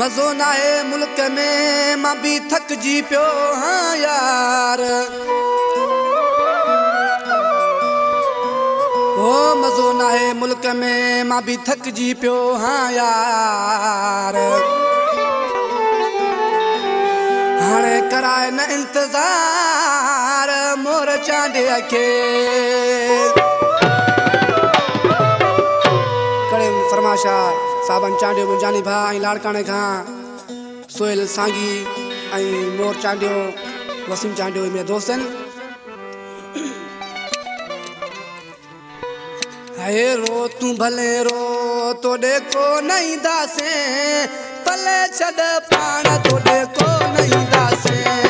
मज़ो न आहे मुल्क में मां बि थकिजी पियो हाँ यार ओ मज़ो न आहे मुल्क में मां बि थकिजी पियो हाँ यार हाणे कराए न इंतज़ार मोर चांदे खे करे फरमाशा साबन चांडियो मुंहिंजानी भाउ ऐं लाड़काणे खां सोहेल सांगी ऐं मोर चांडियो वसीम चांडियो मेरा दोस्त आहिनि हाय रो तूं भले रो तोॾे को न ईंदासीं भले छॾ पाण तोॾे को न ईंदासीं